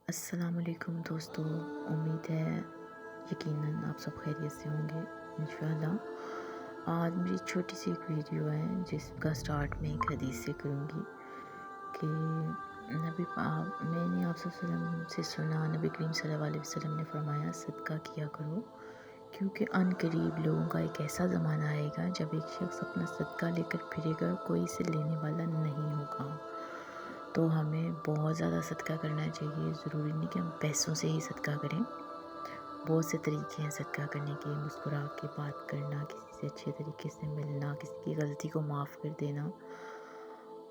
السلام علیکم دوستو، امید ہے یقیناً آپ سب خیریت سے ہوں گے انشاءاللہ۔ آج میری چھوٹی سی ایک ویڈیو ہے جس کا سٹارٹ میں ایک حدیث سے کروں گی کہ میں نے آپ صلی اللہ علیہ وسلم سے سنا، نبی کریم صلی اللہ علیہ وسلم نے فرمایا صدقہ کیا کرو، کیونکہ ان قریب لوگوں کا ایک ایسا زمانہ آئے گا جب ایک شخص اپنا صدقہ لے کر پھرے گا، کوئی اسے لینے والا نہیں ہوگا۔ تو ہمیں بہت زیادہ صدقہ کرنا چاہیے، ضروری نہیں کہ ہم پیسوں سے ہی صدقہ کریں، بہت سے طریقے ہیں صدقہ کرنے کے، مسکرا کے بات کرنا، کسی سے اچھے طریقے سے ملنا، کسی کی غلطی کو معاف کر دینا۔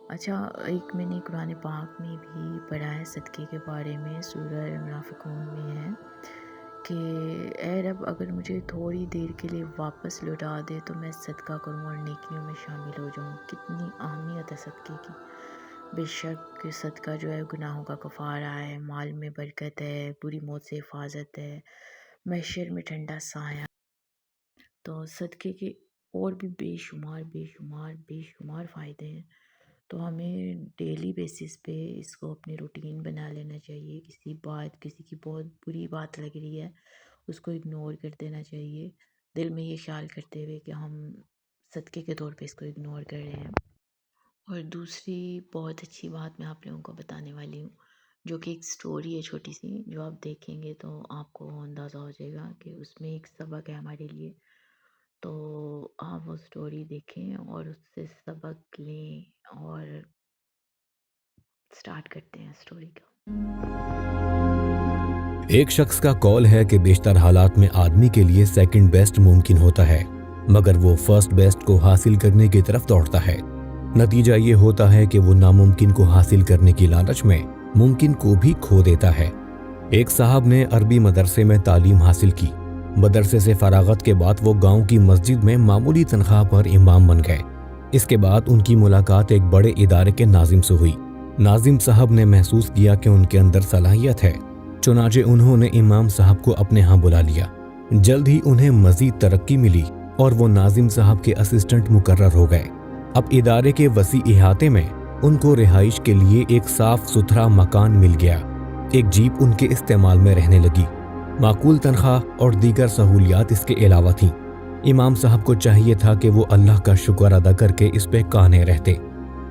اچھا، ایک میں نے قرآن پاک میں بھی پڑھا ہے صدقے کے بارے میں، سورہ المنافقون میں ہے کہ اے رب اگر مجھے تھوڑی دیر کے لیے واپس لوٹا دے تو میں صدقہ کروں اور نیکیوں میں شامل ہو جاؤں۔ کتنی اہمیت ہے صدقے کی۔ بے شک صدقہ جو ہے گناہوں کا کفارہ ہے، مال میں برکت ہے، بری موت سے حفاظت ہے، محشر میں ٹھنڈا سایہ۔ تو صدقے کے اور بھی بے شمار فائدے ہیں، تو ہمیں ڈیلی بیسس پہ اس کو اپنی روٹین بنا لینا چاہیے۔ کسی کی بہت بری بات لگ رہی ہے اس کو اگنور کر دینا چاہیے، دل میں یہ خیال کرتے ہوئے کہ ہم صدقے کے طور پہ اس کو اگنور کر رہے ہیں۔ اور دوسری بہت اچھی بات میں آپ لوگوں کو بتانے والی ہوں، جو کہ ایک سٹوری ہے چھوٹی سی، جو آپ دیکھیں گے تو آپ کو اندازہ ہو جائے گا کہ اس میں ایک سبق ہے ہمارے لیے۔ تو آپ وہ سٹوری دیکھیں اور اس سے سبق لیں، اور سٹارٹ کرتے ہیں سٹوری کا۔ ایک شخص کا قول ہے کہ بیشتر حالات میں آدمی کے لیے سیکنڈ بیسٹ ممکن ہوتا ہے، مگر وہ فرسٹ بیسٹ کو حاصل کرنے کی طرف دوڑتا ہے۔ نتیجہ یہ ہوتا ہے کہ وہ ناممکن کو حاصل کرنے کی لالچ میں ممکن کو بھی کھو دیتا ہے۔ ایک صاحب نے عربی مدرسے میں تعلیم حاصل کی۔ مدرسے سے فراغت کے بعد وہ گاؤں کی مسجد میں معمولی تنخواہ پر امام بن گئے۔ اس کے بعد ان کی ملاقات ایک بڑے ادارے کے ناظم سے ہوئی۔ ناظم صاحب نے محسوس کیا کہ ان کے اندر صلاحیت ہے، چنانچہ انہوں نے امام صاحب کو اپنے ہاں بلا لیا۔ جلد ہی انہیں مزید ترقی ملی اور وہ ناظم صاحب کے اسسٹنٹ مقرر ہو گئے۔ اب ادارے کے وسیع احاطے میں ان کو رہائش کے لیے ایک صاف ستھرا مکان مل گیا۔ ایک جیپ ان کے استعمال میں رہنے لگی۔ معقول تنخواہ اور دیگر سہولیات اس کے علاوہ تھیں۔ امام صاحب کو چاہیے تھا کہ وہ اللہ کا شکر ادا کر کے اس پہ قانے رہتے،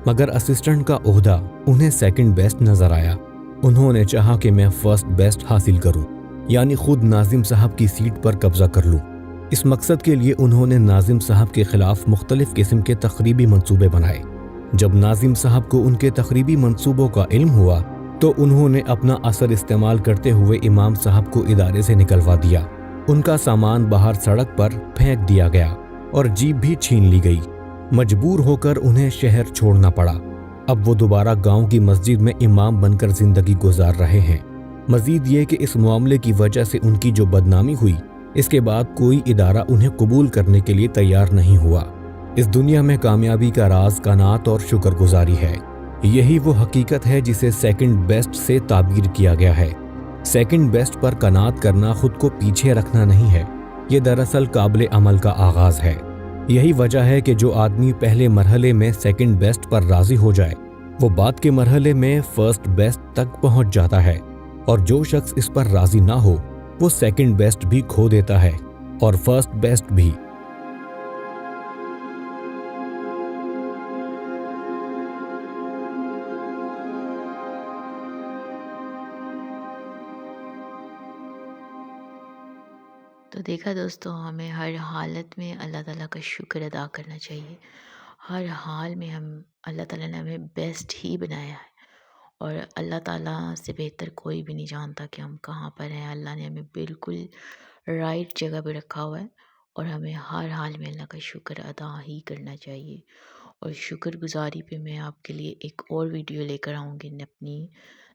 مگر اسسٹنٹ کا عہدہ انہیں سیکنڈ بیسٹ نظر آیا۔ انہوں نے چاہا کہ میں فرسٹ بیسٹ حاصل کروں، یعنی خود ناظم صاحب کی سیٹ پر قبضہ کر لوں۔ اس مقصد کے لیے انہوں نے ناظم صاحب کے خلاف مختلف قسم کے تخریبی منصوبے بنائے۔ جب ناظم صاحب کو ان کے تخریبی منصوبوں کا علم ہوا تو انہوں نے اپنا اثر استعمال کرتے ہوئے امام صاحب کو ادارے سے نکلوا دیا۔ ان کا سامان باہر سڑک پر پھینک دیا گیا اور جیپ بھی چھین لی گئی۔ مجبور ہو کر انہیں شہر چھوڑنا پڑا۔ اب وہ دوبارہ گاؤں کی مسجد میں امام بن کر زندگی گزار رہے ہیں۔ مزید یہ کہ اس معاملے کی وجہ سے ان کی جو بدنامی ہوئی، اس کے بعد کوئی ادارہ انہیں قبول کرنے کے لیے تیار نہیں ہوا۔ اس دنیا میں کامیابی کا راز قناعت اور شکر گزاری ہے۔ یہی وہ حقیقت ہے جسے سیکنڈ بیسٹ سے تعبیر کیا گیا ہے۔ سیکنڈ بیسٹ پر قناعت کرنا خود کو پیچھے رکھنا نہیں ہے، یہ دراصل قابل عمل کا آغاز ہے۔ یہی وجہ ہے کہ جو آدمی پہلے مرحلے میں سیکنڈ بیسٹ پر راضی ہو جائے، وہ بعد کے مرحلے میں فرسٹ بیسٹ تک پہنچ جاتا ہے، اور جو شخص اس پر راضی نہ ہو وہ سیکنڈ بیسٹ بھی کھو دیتا ہے اور فرسٹ بیسٹ بھی۔ تو دیکھا دوستو، ہمیں ہر حالت میں اللہ تعالیٰ کا شکر ادا کرنا چاہیے۔ ہر حال میں اللہ تعالیٰ نے ہمیں بیسٹ ہی بنایا ہے، اور اللہ تعالیٰ سے بہتر کوئی بھی نہیں جانتا کہ ہم کہاں پر ہیں۔ اللہ نے ہمیں بالکل رائٹ جگہ پہ رکھا ہوا ہے، اور ہمیں ہر حال میں اللہ کا شکر ادا ہی کرنا چاہیے۔ اور شکر گزاری پہ میں آپ کے لیے ایک اور ویڈیو لے کر آؤں گی اپنی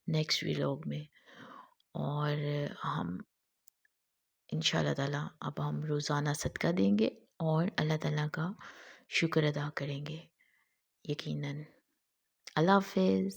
نیکسٹ ولاگ میں، اور ہم انشاءاللہ تعالیٰ اب ہم روزانہ صدقہ دیں گے اور اللہ تعالیٰ کا شکر ادا کریں گے یقیناً۔ اللہ حافظ۔